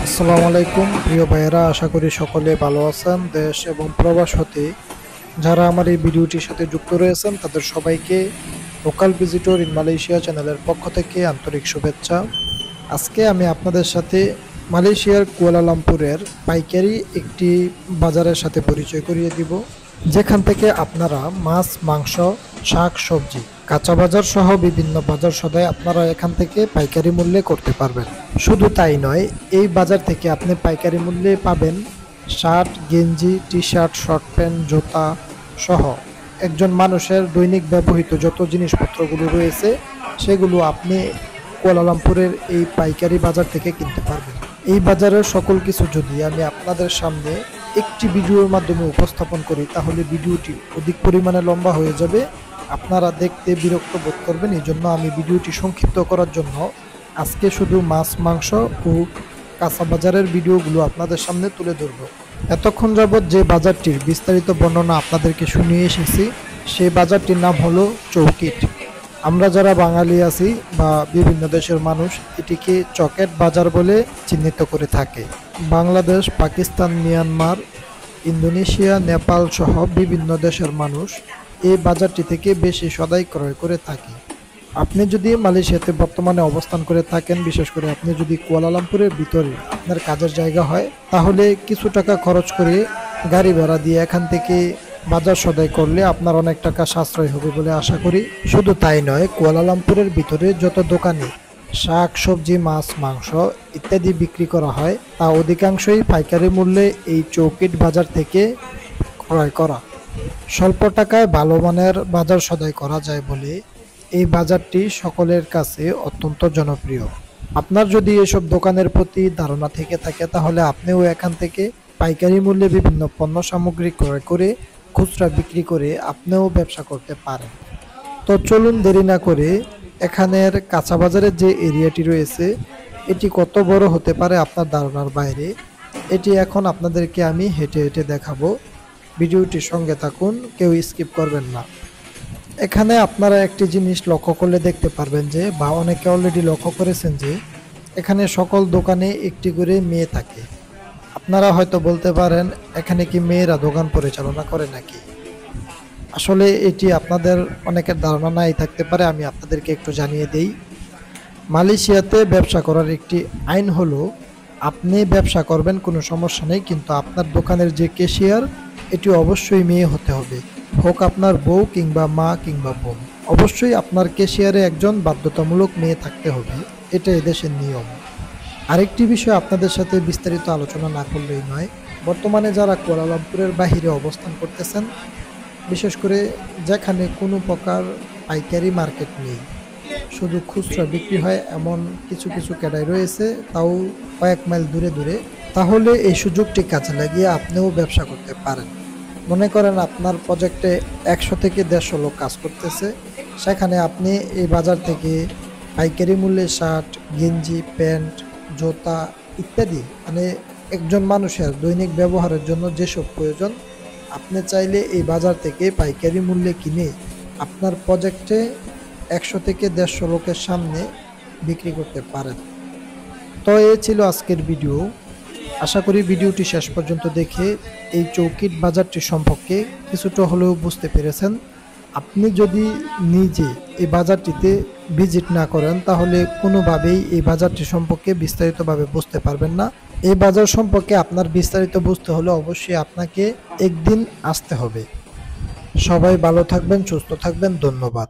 আসসালামু আলাইকুম প্রিয় ভাইয়েরা, আশা করি সকলে ভালো আছেন। দেশ এবং প্রবাস হতে যারা আমার এই ভিডিওটির সাথে যুক্ত রয়েছেন তাদের সবাইকে লোকাল ভিজিটর ইন মালয়েশিয়া চ্যানেলের পক্ষ থেকে আন্তরিক শুভেচ্ছা। আজকে আমি আপনাদের সাথে মালয়েশিয়ার কুয়ালালামপুরের পাইকারি একটি বাজারের সাথে পরিচয় করিয়ে দিব, যেখান থেকে আপনারা মাছ, মাংস, শাক, সবজি, কাঁচা বাজার সহ বিভিন্ন বাজার সদাই আপনারা এখান থেকে পাইকারি মূল্যে করতে পারবেন। শুধু তাই নয়, এই বাজার থেকে আপনি পাইকারি মূল্যে পাবেন শার্ট, গেঞ্জি, টি শার্ট, শর্ট প্যান্ট, জুতা সহ একজন মানুষের দৈনিক ব্যবহৃত যত জিনিসপত্রগুলো রয়েছে সেগুলো আপনি কুয়ালালামপুরের এই পাইকারি বাজার থেকে কিনতে পারবেন। এই বাজারের সকল কিছু যদি আমি আপনাদের সামনে একটি ভিডিওর মাধ্যমে উপস্থাপন করি তাহলে ভিডিওটি অধিক পরিমাণে লম্বা হয়ে যাবে, আপনারা দেখতে বিরক্ত বোধ করবেন। এই জন্য আমি ভিডিওটি সংক্ষিপ্ত করার জন্য আজকে শুধু মাছ, মাংস ও কাঁচা বাজারের ভিডিওগুলো আপনাদের সামনে তুলে ধরব। এতক্ষণ যাবৎ যে বাজারটির বিস্তারিত বর্ণনা আপনাদেরকে শুনিয়ে এসেছি সেই বাজারটির নাম হলো চৌকিট। আমরা যারা বাঙালি আছি বা বিভিন্ন দেশের মানুষ এটিকে চকেট বাজার বলে চিহ্নিত করে থাকে। বাংলাদেশ, পাকিস্তান, মিয়ানমার, ইন্দোনেশিয়া, নেপাল সহ বিভিন্ন দেশের মানুষ এই বাজারটি থেকে বেশি সদাই ক্রয় করে থাকে। আপনি যদি মালয়েশিয়াতে বর্তমানে অবস্থান করে থাকেন, বিশেষ করে আপনি যদি কুয়ালালামপুরের ভিতরে আপনার কাজের জায়গা হয়, তাহলে কিছু টাকা খরচ করে গাড়ি ভাড়া দিয়ে এখান থেকে বাজার সদাই করলে আপনার অনেক টাকা সাশ্রয় হবে বলে আশা করি। শুধু তাই নয়, কুয়ালালামপুরের ভিতরে যত দোকানে শাক, সবজি, মাছ, মাংস ইত্যাদি বিক্রি করা হয় তা অধিকাংশই পাইকারি মূল্যে এই চৌকিট বাজার থেকে ক্রয় করা। স্বল্প টাকায় ভালো মানের বাজার সদাই করা যায় বলে এই বাজারটি সকলের কাছে অত্যন্ত জনপ্রিয়। আপনার যদি এসব দোকানের প্রতি ধারণা থেকে থাকে তাহলে আপনিও এখান থেকে পাইকারি মূল্যে বিভিন্ন পণ্য সামগ্রী ক্রয় করে খুচরা বিক্রি করে আপনিও ব্যবসা করতে পারেন। তো চলুন দেরি না করে এখানের কাঁচা বাজারের যে এরিয়াটি রয়েছে এটি কত বড় হতে পারে আপনার ধারণার বাইরে, এটি এখন আপনাদেরকে আমি হেঁটে হেঁটে দেখাবো। ভিডিওটির সঙ্গে থাকুন, কেউ স্কিপ করবেন না। এখানে আপনারা একটি জিনিস লক্ষ্য করলে দেখতে পারবেন যে, বা অনেকে অলরেডি লক্ষ্য করেছেন যে এখানে সকল দোকানে একটি করে মেয়ে থাকে। আপনারা হয়তো বলতে পারেন এখানে কি মেয়েরা দোকান পরিচালনা করে নাকি? আসলে এটি আপনাদের অনেকের ধারণা নাই থাকতে পারে, আমি আপনাদেরকে একটু জানিয়ে দেই। মালয়েশিয়াতে ব্যবসা করার একটি আইন হলো, আপনি ব্যবসা করবেন কোনো সমস্যা নেই, কিন্তু আপনার দোকানের যে ক্যাশিয়ার এটি অবশ্যই মেয়ে হতে হবে, হোক আপনার বউ কিংবা মা কিংবা বোন। অবশ্যই আপনার ক্যাশিয়ারে একজন বাধ্যতামূলক মেয়ে থাকতে হবে, এটা এদেশের নিয়ম। আরেকটি বিষয় আপনাদের সাথে বিস্তারিত আলোচনা না করলেই নয়, বর্তমানে যারা কুয়ালালামপুরের বাহিরে অবস্থান করতেছেন, বিশেষ করে যেখানে কোনো প্রকার পাইকারি মার্কেট নেই, শুধু খুচরা বিক্রি হয় এমন কিছু কিছু ক্যাডাই রয়েছে, তাও কয়েক মাইল দূরে দূরে, তাহলে এই সুযোগটি কাজে লাগিয়ে আপনিও ব্যবসা করতে পারেন। মনে করেন আপনার প্রজেক্টে 100 থেকে 150 লোক কাজ করতেছে, সেখানে আপনি এই বাজার থেকে পাইকারি মূল্যে শার্ট, গেঞ্জি, প্যান্ট, জুতা ইত্যাদি, মানে একজন মানুষের দৈনিক ব্যবহারের জন্য যেসব প্রয়োজন আপনি চাইলে এই বাজার থেকে পাইকারি মূল্যে কিনে আপনার প্রজেক্টে 100 থেকে 150 লোকের সামনে বিক্রি করতে পারেন। তো এই ছিল আজকের ভিডিও। আশা করি ভিডিওটি শেষ পর্যন্ত দেখে এই চৌকিট বাজারটি সম্পর্কে কিছুটা হলেও বুঝতে পেরেছেন। আপনি যদি নিজে এই বাজারটিতে ভিজিট না করেন তাহলে কোনোভাবেই এই বাজারটি সম্পর্কে বিস্তারিতভাবে বুঝতে পারবেন না। এই বাজার সম্পর্কে আপনার বিস্তারিত বুঝতে হলে অবশ্যই আপনাকে একদিন আসতে হবে। সবাই ভালো থাকবেন, সুস্থ থাকবেন, ধন্যবাদ।